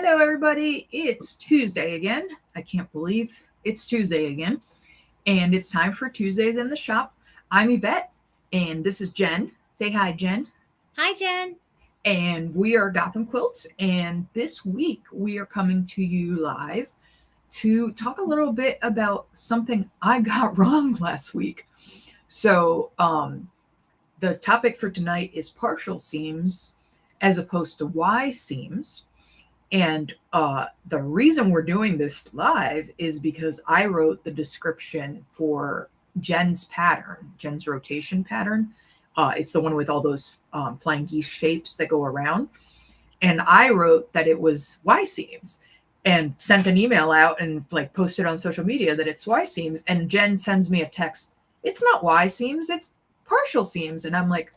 Hello, everybody. It's Tuesday again. I can't believe it's Tuesday again. And it's time for Tuesdays in the Shop. I'm Yvette, and this is Jen. Say hi, Jen. Hi, Jen. And we are Gotham Quilts. And this week we are coming to you live to talk a little bit about something I got wrong last week. So, the topic for tonight is partial seams as opposed to Y seams. And the reason we're doing this live is because I wrote the description for Jen's pattern, Jen's rotation pattern. It's the one with all those flying geese shapes that go around. And I wrote that it was Y seams and sent an email out and like posted on social media that it's Y seams. And Jen sends me a text. It's not Y seams, it's partial seams. And I'm like,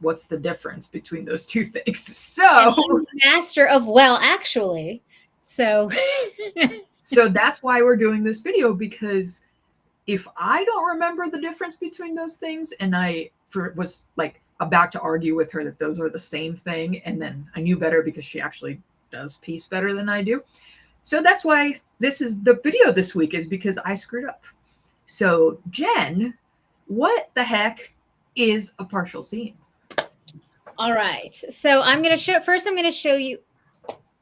what's the difference between those two things? So I'm the master of actually. So so that's why we're doing this video, because if I don't remember the difference between those things and I was like about to argue with her that those are the same thing, and then I knew better because she actually does piece better than I do. So that's why this is the video this week, is because I screwed up. So Jen, what the heck is a partial seam? all right. So I'm going to show you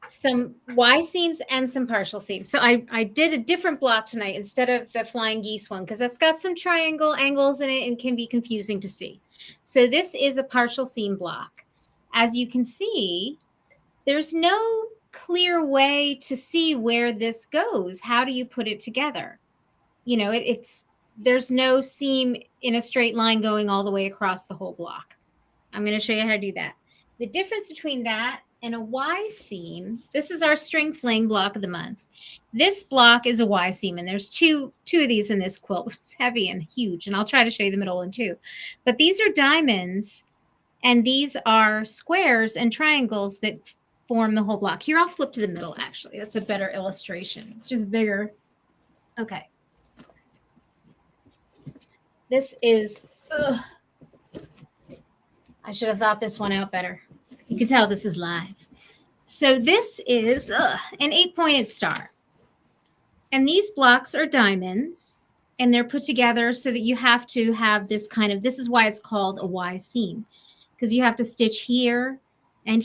some Y seams and some partial seams. So I did a different block tonight instead of the flying geese one, because that's got some triangle angles in it and can be confusing to see. So this is a partial seam block. As you can see, there's no clear way to see where this goes. How do you put it together? You know, there's no seam in a straight line going all the way across the whole block. I'm going to show you how to do that. The difference between that and a Y seam, this is our string fling block of the month. This block is a Y seam, and there's two of these in this quilt. It's heavy and huge, and I'll try to show you the middle one too. But these are diamonds, and these are squares and triangles that form the whole block. Here, I'll flip to the middle, actually. That's a better illustration. It's just bigger. Okay. This is... I should have thought this one out better. You can tell this is live. So this is an 8-pointed star. And these blocks are diamonds, and they're put together so that you have to have this this is why it's called a Y seam, because you have to stitch here and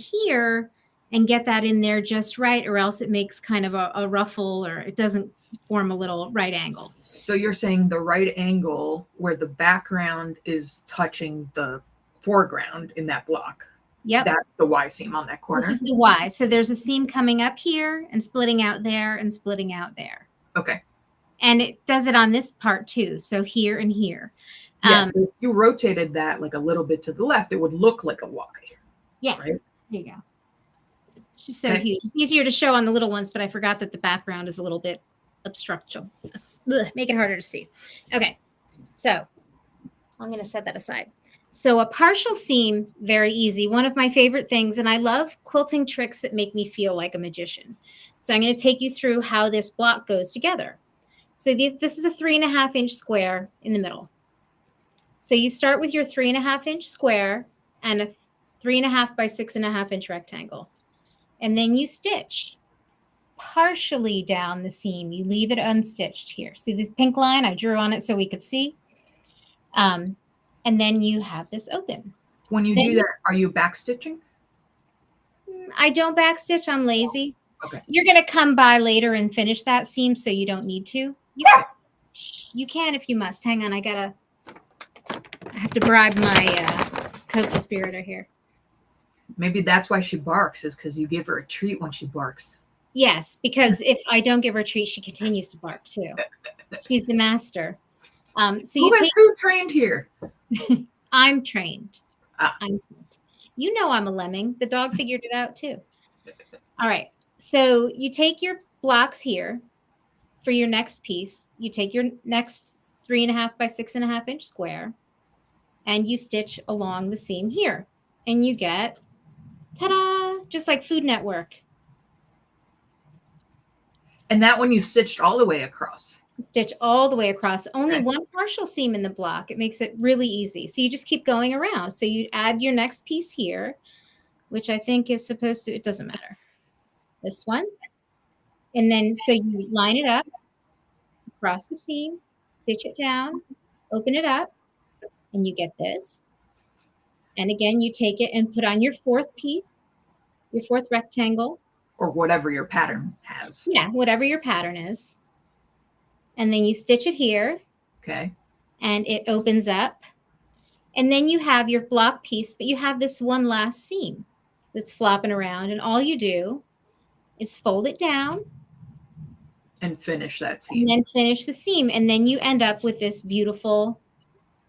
get that in there just right, or else it makes kind of a ruffle, or it doesn't form a little right angle. So you're saying the right angle where the background is touching the foreground in that block. Yep. That's the Y seam on that corner. This is the Y. So there's a seam coming up here and splitting out there and splitting out there. Okay. And it does it on this part too. So here and here. Yes. If you rotated that like a little bit to the left, it would look like a Y. Yeah. Right? There you go. It's just so huge. It's easier to show on the little ones, but I forgot that the background is a little bit obstructual. Make it harder to see. Okay. So I'm going to set that aside. So a partial seam, very easy. One of my favorite things, and I love quilting tricks that make me feel like a magician. So I'm going to take you through how this block goes together. So this is a 3.5-inch square in the middle. So you start with your 3.5-inch square and a 3.5 by 6.5-inch rectangle. And then you stitch partially down the seam. You leave it unstitched here. See this pink line? I drew on it so we could see. And then you have this open. When you do that, are you backstitching? I don't backstitch. I'm lazy. Okay. You're going to come by later and finish that seam, so you don't need to. You can if you must. Hang on. I have to bribe my co-conspirator here. Maybe that's why she barks, is because you give her a treat when she barks. Yes, because if I don't give her a treat, she continues to bark too. She's the master. Who trained here? I'm trained. You know I'm a lemming. The dog figured it out too. All right. So you take your blocks here for your next piece. You take your next 3.5 by 6.5-inch square, and you stitch along the seam here, and you get, ta-da, just like Food Network. And that one you stitched all the way across. Stitch all the way across. Only one partial seam in the block. It makes it really easy. So you just keep going around. So you add your next piece here, which I think is supposed to, it doesn't matter. this one. And then, so you line it up across the seam, stitch it down, open it up, and you get this. And again, you take it and put on your fourth piece, your fourth rectangle. Or whatever your pattern has. Yeah, whatever your pattern is. And then you stitch it here. Okay. And it opens up. And then you have your block piece, but you have this one last seam that's flopping around. And all you do is fold it down. And finish that seam. And then finish the seam. And then you end up with this beautiful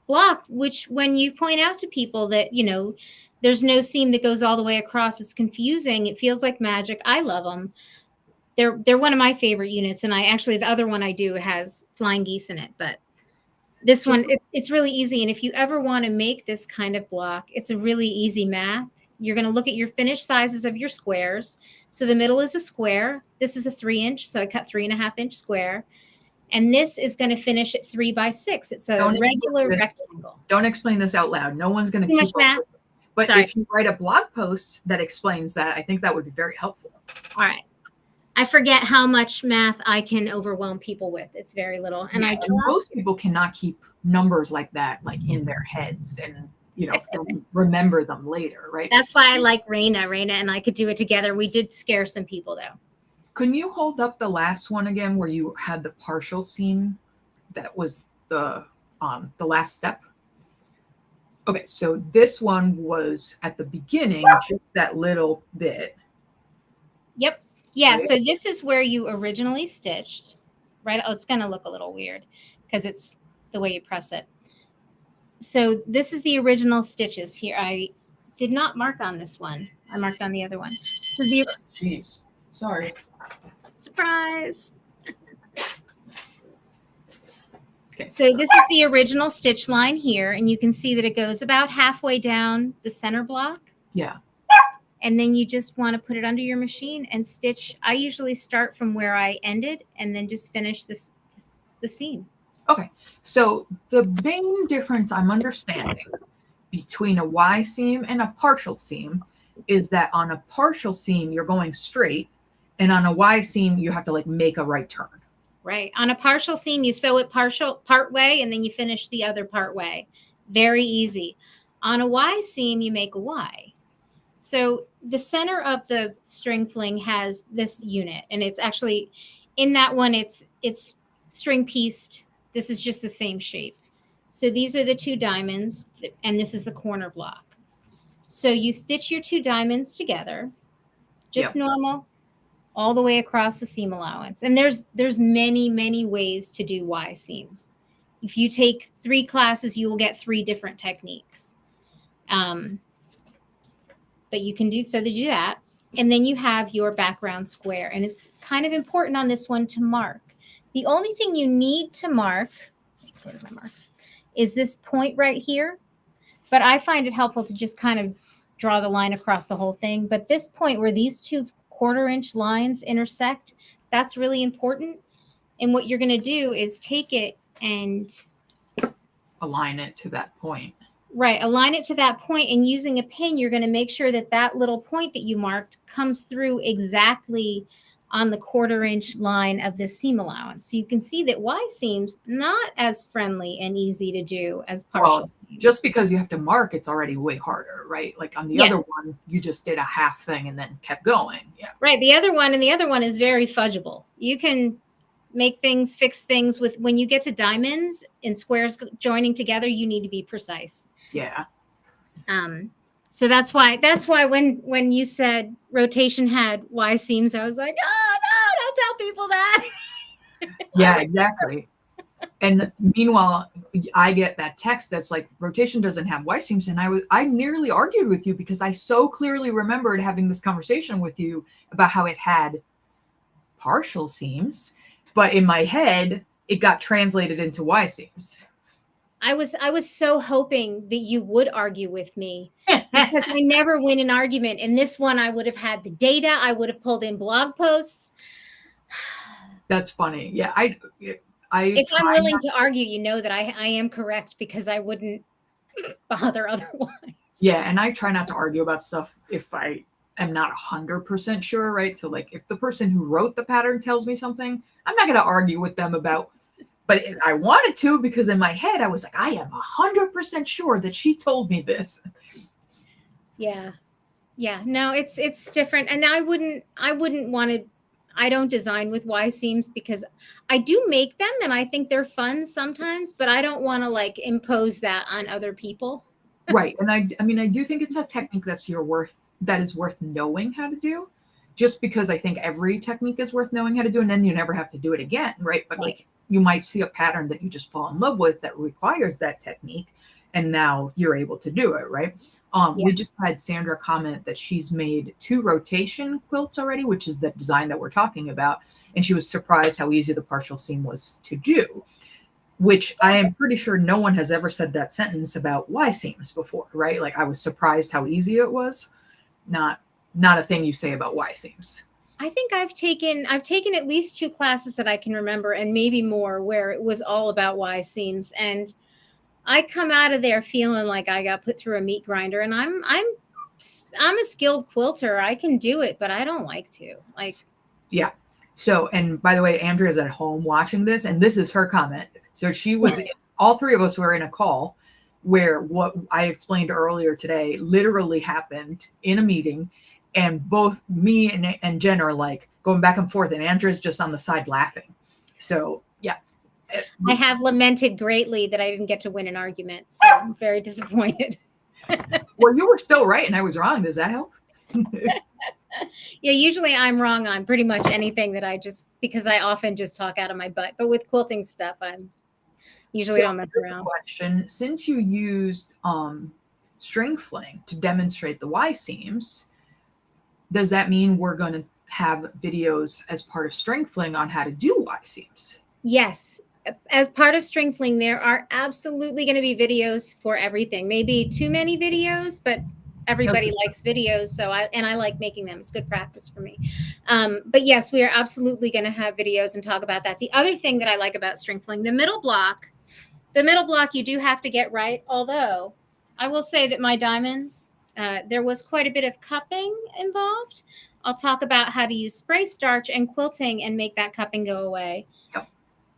block, which when you point out to people that, you know, there's no seam that goes all the way across, it's confusing. It feels like magic. I love them. They're one of my favorite units. And the other one I do has flying geese in it, but this one, it's really easy. And if you ever want to make this kind of block, it's a really easy math. You're going to look at your finished sizes of your squares. So the middle is a square. This is a 3-inch. So I cut 3.5-inch square. And this is going to finish at 3 by 6. It's a regular rectangle. Don't explain this out loud. No one's going to keep much math. But sorry. If you write a blog post that explains that, I think that would be very helpful. All right. I forget how much math I can overwhelm people with. It's very little. And and most people cannot keep numbers like that, like in their heads and, you know, remember them later, right? That's why I like Raina. Raina and I could do it together. We did scare some people though. Can you hold up the last one again where you had the partial seam? That was the last step. Okay, so this one was at the beginning, just that little bit. Yep. Yeah, so this is where you originally stitched, right? Oh, it's going to look a little weird because it's the way you press it. So this is the original stitches here. I did not mark on this one. I marked on the other one. So Jeez, sorry. Surprise. Okay. So this is the original stitch line here, and you can see that it goes about halfway down the center block. Yeah. And then you just want to put it under your machine and stitch. I usually start from where I ended and then just finish the seam. Okay. So the main difference I'm understanding between a Y seam and a partial seam is that on a partial seam, you're going straight. And on a Y seam, you have to like make a right turn. Right. On a partial seam, you sew it part way and then you finish the other part way. Very easy. On a Y seam, you make a Y. So the center of the string fling has this unit, and it's actually in that one, it's string pieced. This is just the same shape. So these are the 2 diamonds, and this is the corner block. So you stitch your 2 diamonds together, just normal, all the way across the seam allowance. And there's many, many ways to do Y seams. If you take 3 classes, you will get 3 different techniques. But you can do that. And then you have your background square. And it's kind of important on this one to mark. The only thing you need to mark, what are my marks, is this point right here. But I find it helpful to just kind of draw the line across the whole thing. But this point where these 2 1/4-inch lines intersect, that's really important. And what you're going to do is take it and align it to that point. Right. Align it to that point, and using a pin, you're going to make sure that that little point that you marked comes through exactly on the 1/4-inch line of the seam allowance. So you can see that Y seams not as friendly and easy to do as partial seams. Just because you have to mark, it's already way harder, right? Like on the other one, you just did a half thing and then kept going. Yeah. Right. The other one is very fudgeable. You can make things, fix things with, when you get to diamonds and squares joining together, you need to be precise. Yeah. So that's why when you said rotation had Y seams, I was like, oh no, don't tell people that. Yeah, exactly. And meanwhile, I get that text that's like, rotation doesn't have Y seams. And I nearly argued with you because I so clearly remembered having this conversation with you about how it had partial seams, but in my head, it got translated into Y seams. I was so hoping that you would argue with me because I never win an argument. In this one, I would have had the data. I would have pulled in blog posts. That's funny. Yeah. If I'm willing to argue, you know that I am correct because I wouldn't bother otherwise. Yeah. And I try not to argue about stuff if I am not 100% sure, right? So like if the person who wrote the pattern tells me something, I'm not going to argue with them about, but I wanted to, because in my head I was like, I am 100% sure that she told me this. Yeah. Yeah. No, it's different. And I wouldn't want to, I don't design with Y seams because I do make them and I think they're fun sometimes, but I don't want to like impose that on other people. Right. And I mean, I do think it's a technique that is worth knowing how to do, just because I think every technique is worth knowing how to do, and then you never have to do it again, right? But like you might see a pattern that you just fall in love with that requires that technique, and now you're able to do it, right? We just had Sandra comment that she's made 2 rotation quilts already, which is the design that we're talking about, and she was surprised how easy the partial seam was to do. Which I am pretty sure no one has ever said that sentence about Y seams before, right? Like I was surprised how easy it was. Not a thing you say about Y seams. I think I've taken at least 2 classes that I can remember, and maybe more, where it was all about Y seams, and I come out of there feeling like I got put through a meat grinder. And I'm a skilled quilter. I can do it, but I don't like to. Like, yeah. So, and by the way, Andrea's at home watching this, and this is her comment. So she was, all 3 of us were in a call where what I explained earlier today literally happened in a meeting, and both me and Jen are like going back and forth, and Andrea's just on the side laughing. So yeah. I have lamented greatly that I didn't get to win an argument. So I'm very disappointed. Well, you were still right and I was wrong. Does that help? Yeah, usually I'm wrong on pretty much anything that because I often just talk out of my butt. But with quilting stuff, I'm usually don't mess around. Question: since you used string fling to demonstrate the Y seams, does that mean we're going to have videos as part of string fling on how to do Y seams? Yes. As part of string fling, there are absolutely going to be videos for everything. Maybe too many videos, but everybody likes videos. So I like making them. It's good practice for me. But yes, we are absolutely going to have videos and talk about that. The other thing that I like about string fling, the middle block you do have to get right. Although I will say that my diamonds, there was quite a bit of cupping involved. I'll talk about how to use spray starch and quilting and make that cupping go away.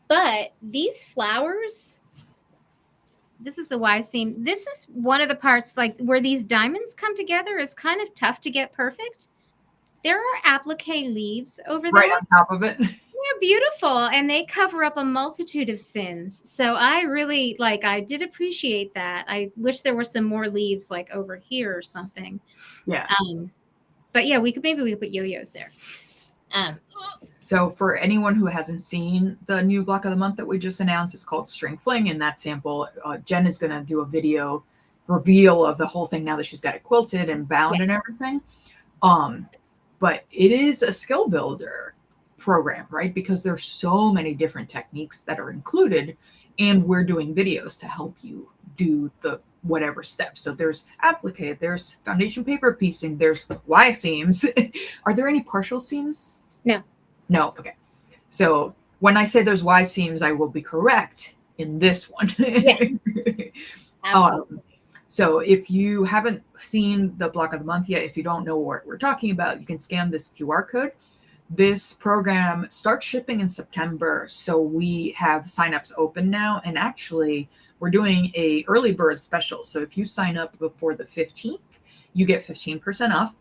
But these flowers, this is the Y seam. This is one of the parts, like where these diamonds come together, is kind of tough to get perfect. There are applique leaves over there. Right on top of it. They're beautiful, and they cover up a multitude of sins. So I really, I did appreciate that. I wish there were some more leaves like over here or something. Yeah. But yeah, maybe we could put yo-yos there. So for anyone who hasn't seen the new block of the month that we just announced, it's called String Fling. And that sample, Jen is going to do a video reveal of the whole thing now that she's got it quilted and bound and everything. But it is a skill builder program, right? Because there's so many different techniques that are included, and we're doing videos to help you do the whatever steps. So there's applique, there's foundation paper piecing, there's Y seams. Are there any partial seams? No. Okay. So when I say there's Y seams, I will be correct in this one. Yes. Absolutely. So if you haven't seen the block of the month yet, if you don't know what we're talking about, you can scan this QR code. This program starts shipping in September. So we have signups open now. And actually, we're doing a early bird special. So if you sign up before the 15th, you get 15% off.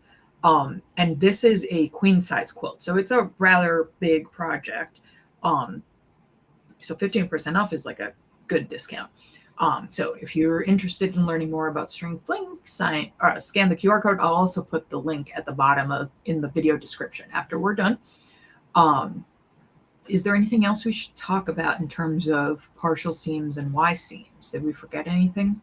And this is a queen size quilt. So it's a rather big project. So 15% off is like a good discount. So if you're interested in learning more about string fling, scan the QR code. I'll also put the link at the bottom in the video description after we're done. Is there anything else we should talk about in terms of partial seams and Y seams? Did we forget anything?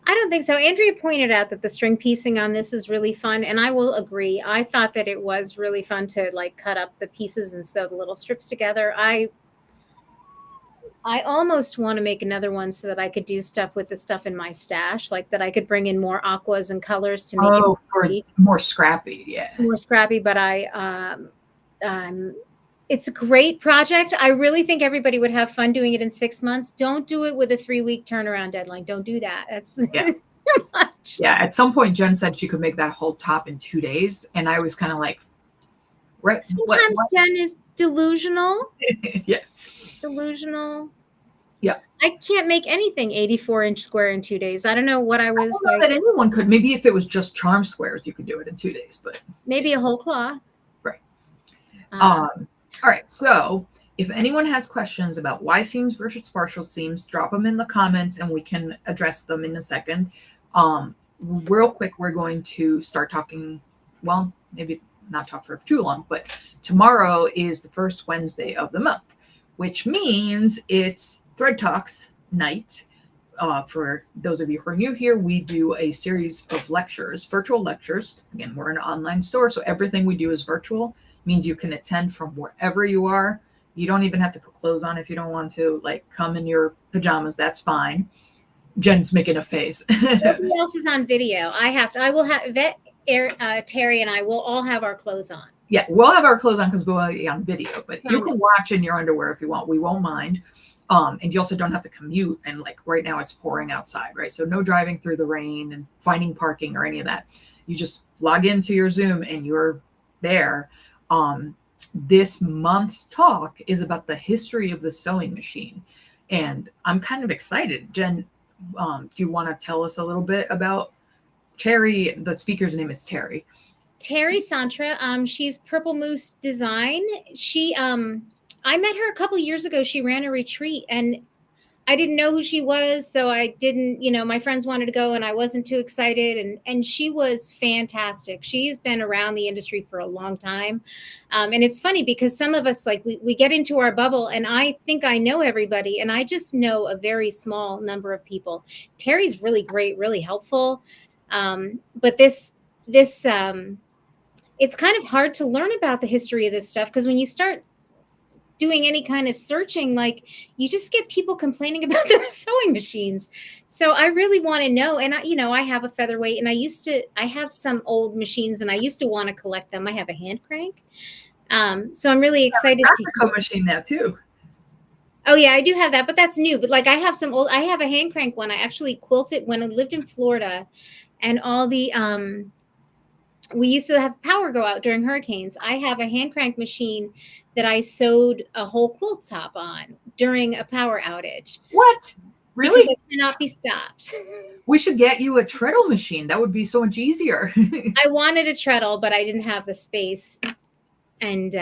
I don't think so. Andrea pointed out that the string piecing on this is really fun, and I will agree. I thought that it was really fun to cut up the pieces and sew the little strips together. I almost want to make another one so that I could do stuff with the stuff in my stash, like that I could bring in more aquas and colors to make it for more scrappy. Yeah. More scrappy, but it's a great project. I really think everybody would have fun doing it in 6 months. Don't do it with a 3-week turnaround deadline. Don't do that. That's very much. Yeah, at some point Jen said she could make that whole top in 2 days, and I was kind of like, right, Sometimes what? Jen is delusional. Yeah. Delusional. Yeah. I can't make anything 84-inch square in 2 days. I don't know what I was I don't know like. that anyone could. Maybe if it was just charm squares, you could do it in 2 days, but Maybe a whole cloth. right. All right. So if anyone has questions about Y seams versus partial seams, drop them in the comments and we can address them in a second. Real quick, we're going to start talking. Well, maybe not talk for too long, but tomorrow is the first Wednesday of the month, which means it's Thread Talks night. For those of you who are new here, we do a series of lectures, virtual lectures. Again, we're an online store, so everything we do is virtual. Means you can attend from wherever you are. You don't even have to put clothes on if you don't want to. Like, come in your pajamas, that's fine. Jen's making a face. Who else is on video? I will have Terry and I will all have our clothes on. Yeah, we'll have our clothes on because we'll be on video, but you can watch in your underwear if you want. We won't mind. And you also don't have to commute. And like right now it's pouring outside, right? So no driving through the rain and finding parking or any of that. You just log into your Zoom and you're there. This month's talk is about the history of the sewing machine. And I'm kind of excited. Jen, do you want to tell us a little bit about Terry? The speaker's name is Terry. Terry Santra. She's Purple Moose Design. She I met her a couple years ago. She ran a retreat and I didn't know who she was. So I didn't, my friends wanted to go and I wasn't too excited. And she was fantastic. She's been around the industry for a long time. And it's funny because some of us, like we get into our bubble and I think I know everybody and I just know a very small number of people. Terry's really great, really helpful. But this it's kind of hard to learn about the history of this stuff because when you start doing any kind of searching, like you just get people complaining about their sewing machines. So I really want to know. And I have a featherweight and I have some old machines and I used to want to collect them. I have a hand crank. So I'm really excited to machine now too. Oh yeah, I do have that, but that's new. But like I have a hand crank one. I actually quilted when I lived in Florida and all the, we used to have power go out during hurricanes. I have a hand crank machine that I sewed a whole quilt top on during a power outage. What? Really? Because it cannot be stopped. We should get you a treadle machine. That would be so much easier. I wanted a treadle, but I didn't have the space. And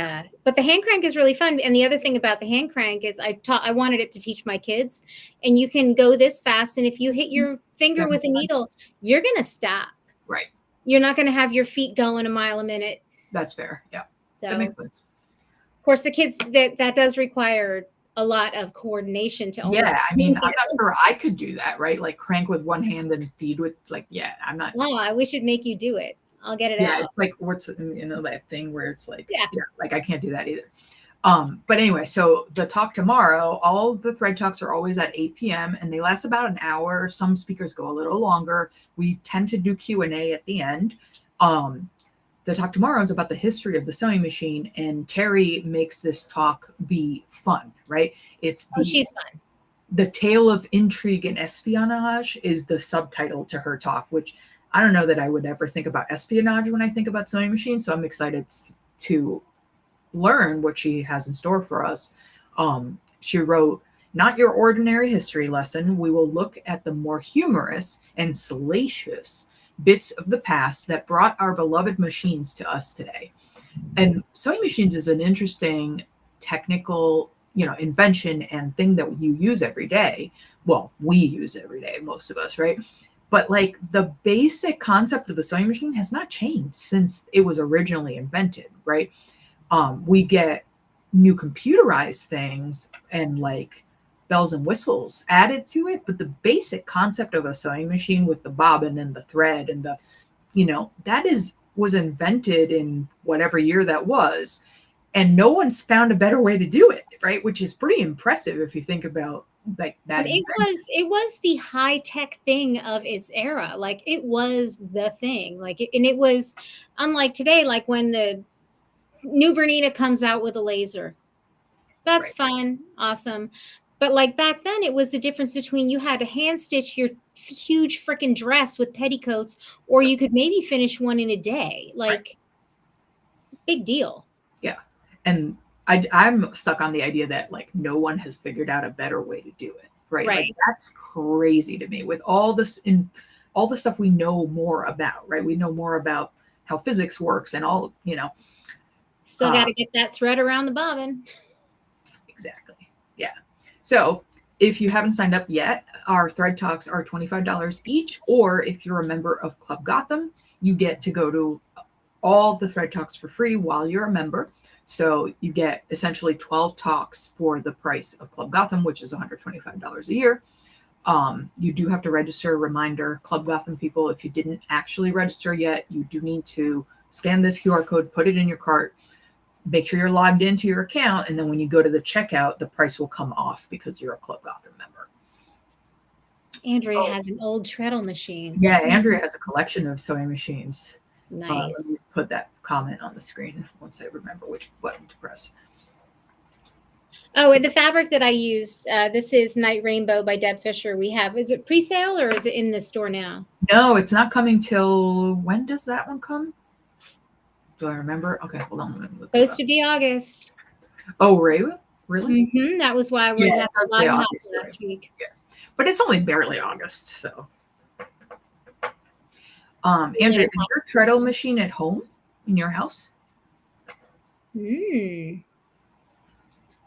but the hand crank is really fun. And the other thing about the hand crank is I wanted it to teach my kids. And you can go this fast. And if you hit your finger with a needle, you're going to stop. Right. You're not going to have your feet going a mile a minute. That's fair. Yeah. So that makes sense. Of course, the kids that does require a lot of coordination to. Yeah, I mean, I'm not sure I could do that, right? Like crank with one hand and feed with, like, yeah, I'm not. Wow, we should make you do it. I'll get it out. Yeah, it's like what's that thing where it's like, yeah, like I can't do that either. But anyway, so the talk tomorrow, all the Thread Talks are always at 8 p.m. and they last about an hour. Some speakers go a little longer. We tend to do Q&A at the end. The talk tomorrow is about the history of the sewing machine, and Terry makes this talk be fun, right? It's she's fun. The Tale of Intrigue and Espionage is the subtitle to her talk, which I don't know that I would ever think about espionage when I think about sewing machines. So I'm excited to learn what she has in store for us. She wrote, "Not your ordinary history lesson. We will look at the more humorous and salacious bits of the past that brought our beloved machines to us today." And sewing machines is an interesting technical, invention and thing that you use every day. Well, we use every day, most of us, right? But like the basic concept of the sewing machine has not changed since it was originally invented, right? We get new computerized things and like bells and whistles added to it, but the basic concept of a sewing machine with the bobbin and the thread and the, that was invented in whatever year that was, and no one's found a better way to do it, right? Which is pretty impressive if you think about like that. But it was the high tech thing of its era. Like it was the thing. And it was unlike today. Like when the new Bernina comes out with a laser, that's fun, awesome. But like back then, it was the difference between you had to hand stitch your huge freaking dress with petticoats, or you could maybe finish one in a day. Like, big deal. Yeah. And I'm stuck on the idea that like no one has figured out a better way to do it. Right. Like Right. that's crazy to me with all this in all the stuff we know more about, right? We know more about how physics works and all, Still got to get that thread around the bobbin. exactly. Yeah. So if you haven't signed up yet, our thread talks are $25 each, or if you're a member of Club Gotham, you get to go to all the thread talks for free while you're a member. So you get essentially 12 talks for the price of Club Gotham, which is $125 a year. You do have to register. Reminder, Club Gotham people, if you didn't actually register yet, you do need to scan this QR code, put it in your cart, make sure you're logged into your account, and then when you go to the checkout, the price will come off because you're a Club Gotham member. Andrea has an old treadle machine. Yeah, Andrea has a collection of sewing machines. Nice. Let me put that comment on the screen once I remember which button to press. Oh, and the fabric that I used, this is Night Rainbow by Deb Fisher. Is it pre-sale or is it in the store now? No, it's not coming till, when does that one come? Do I remember? Okay, hold on. Supposed to be August. Oh, really? Mm-hmm. That was why we had a lot of last week. Yeah. But it's only barely August, so. Andrea, is your treadle machine at home in your house?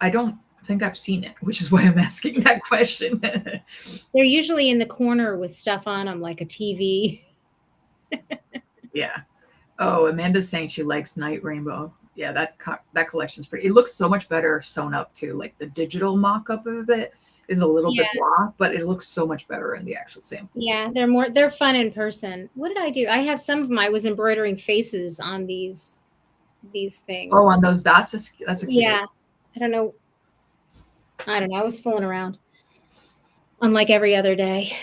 I don't think I've seen it, which is why I'm asking that question. They're usually in the corner with stuff on them, like a TV. Yeah. Oh, Amanda's saying she likes Night Rainbow. Yeah, that collection's pretty. It looks so much better sewn up too. Like the digital mock-up of it is a little bit blah, but it looks so much better in the actual samples. Yeah, they're fun in person. What did I do? I have some of them. I was embroidering faces on these things. Oh, on those dots? That's a cute. Yeah. I don't know. I was fooling around. Unlike every other day.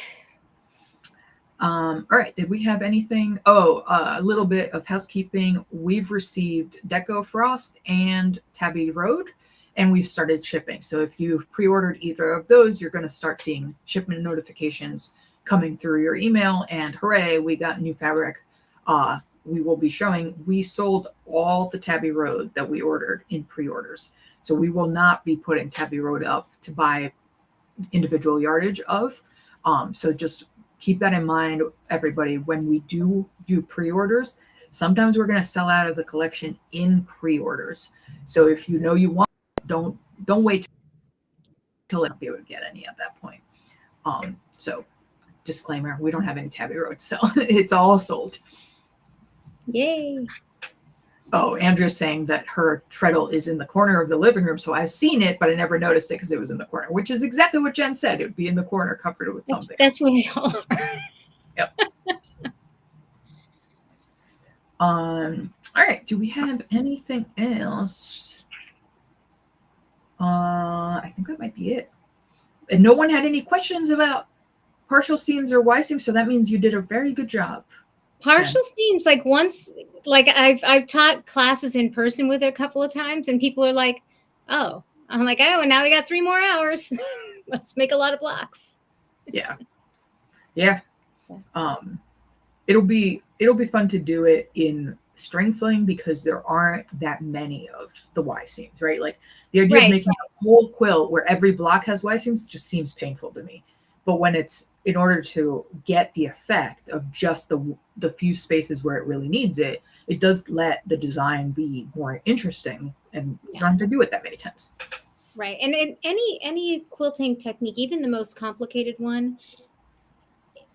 All right. Did we have anything? Oh, a little bit of housekeeping. We've received Deco Frost and Tabby Road, and we've started shipping. So if you've pre-ordered either of those, you're going to start seeing shipment notifications coming through your email. And hooray, we got new fabric. We will be showing. We sold all the Tabby Road that we ordered in pre-orders. So we will not be putting Tabby Road up to buy individual yardage of. So just keep that in mind, everybody. When we do pre-orders, sometimes we're going to sell out of the collection in pre-orders. So if you know you want, don't wait till you'll be able to get any at that point. So disclaimer, we don't have any Tabby Road to sell. It's all sold. Yay. Oh, Andrea's saying that her treadle is in the corner of the living room. So I've seen it, but I never noticed it because it was in the corner, which is exactly what Jen said. It would be in the corner covered with something. That's where they all are. Yep. All right. Do we have anything else? I think that might be it. And no one had any questions about partial seams or Y seams, so that means you did a very good job. Partial seams, like once, like I've taught classes in person with it a couple of times, and people are like, "Oh," I'm like, "Oh, and now we got 3 more hours. Let's make a lot of blocks." Yeah. It'll be fun to do it in string filling because there aren't that many of the Y seams, right? Like the idea of making a whole quilt where every block has Y seams just seems painful to me. But when it's in order to get the effect of just the few spaces where it really needs it, it does let the design be more interesting, and you don't have to do it that many times. Right. And in any quilting technique, even the most complicated one,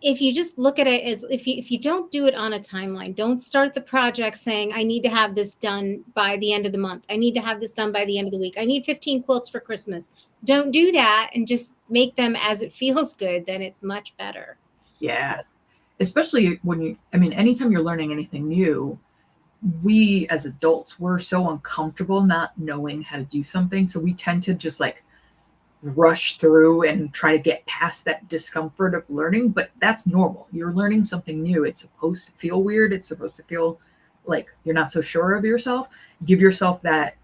if you just look at it as if you don't do it on a timeline, don't start the project saying, I need to have this done by the end of the month. I need to have this done by the end of the week. I need 15 quilts for Christmas. Don't do that and just make them as it feels good. Then it's much better. Yeah. Especially when anytime you're learning anything new, we as adults, we're so uncomfortable not knowing how to do something. So we tend to just like rush through and try to get past that discomfort of learning, but that's normal. You're learning something new. It's supposed to feel weird. It's supposed to feel like you're not so sure of yourself. Give yourself that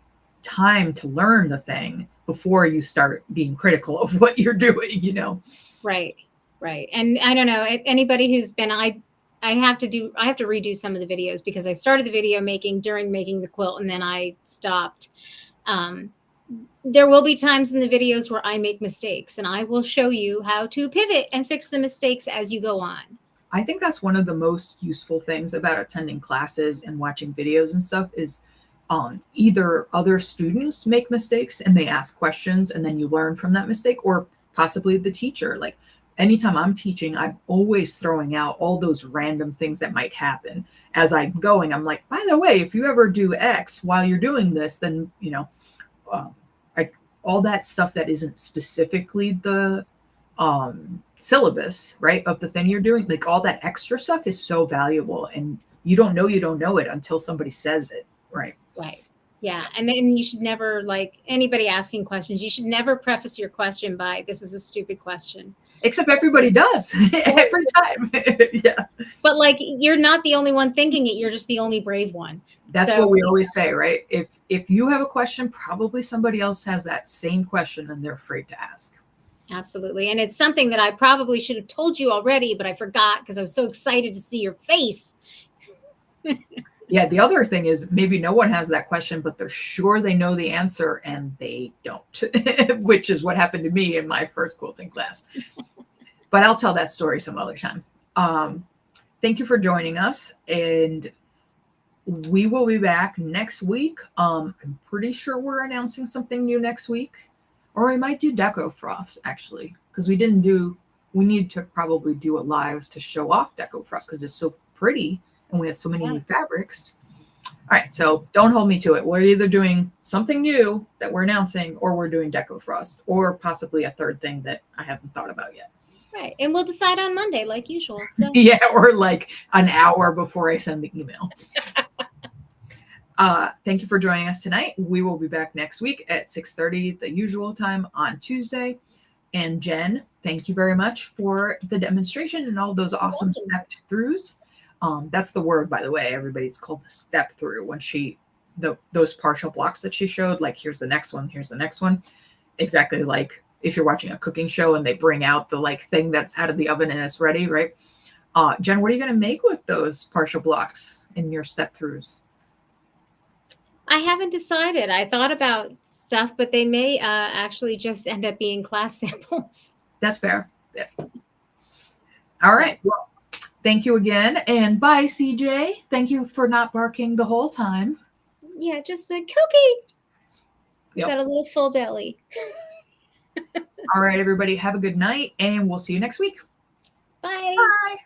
time to learn the thing before you start being critical of what you're doing, you know? Right. Right. And I don't know if anybody who's been, I have to redo some of the videos because I started the video making during making the quilt and then I stopped. There will be times in the videos where I make mistakes and I will show you how to pivot and fix the mistakes as you go on. I think that's one of the most useful things about attending classes and watching videos and stuff is either other students make mistakes and they ask questions and then you learn from that mistake, or possibly the teacher. Like anytime I'm teaching, I'm always throwing out all those random things that might happen as I'm going. I'm like, by the way, if you ever do X while you're doing this, then, you know, all that stuff that isn't specifically the syllabus, right, of the thing you're doing, like all that extra stuff is so valuable, and you don't know it until somebody says it, right? Right. Yeah. And then you should never, like anybody asking questions, you should never preface your question by, this is a stupid question. Except everybody does every time. Yeah. But like, you're not the only one thinking it. You're just the only brave one. That's what we always say, right? If you have a question, probably somebody else has that same question and they're afraid to ask. Absolutely. And it's something that I probably should have told you already, but I forgot because I was so excited to see your face. Yeah, the other thing is maybe no one has that question, but they're sure they know the answer and they don't, which is what happened to me in my first quilting class. But I'll tell that story some other time. Thank you for joining us, and we will be back next week. I'm pretty sure we're announcing something new next week, or we might do Deco Frost actually, because we need to probably do a live to show off Deco Frost because it's so pretty. And we have so many new fabrics. All right, so don't hold me to it. We're either doing something new that we're announcing, or we're doing Deco Frost, or possibly a third thing that I haven't thought about yet. Right, and we'll decide on Monday, like usual. So. Yeah, or like an hour before I send the email. Thank you for joining us tonight. We will be back next week at 6:30, the usual time on Tuesday. And Jen, thank you very much for the demonstration and all those awesome stepped throughs. That's the word, by the way, everybody. It's called the step through. When those partial blocks that she showed, like here's the next one, here's the next one. Exactly like if you're watching a cooking show and they bring out the like thing that's out of the oven and it's ready, right? Jen, what are you going to make with those partial blocks in your step throughs? I haven't decided. I thought about stuff, but they may actually just end up being class samples. That's fair. Yeah. All right. Well, thank you again. And bye, CJ. Thank you for not barking the whole time. Yeah, just the cookie. Yep. Got a little full belly. All right, everybody. Have a good night, and we'll see you next week. Bye. Bye.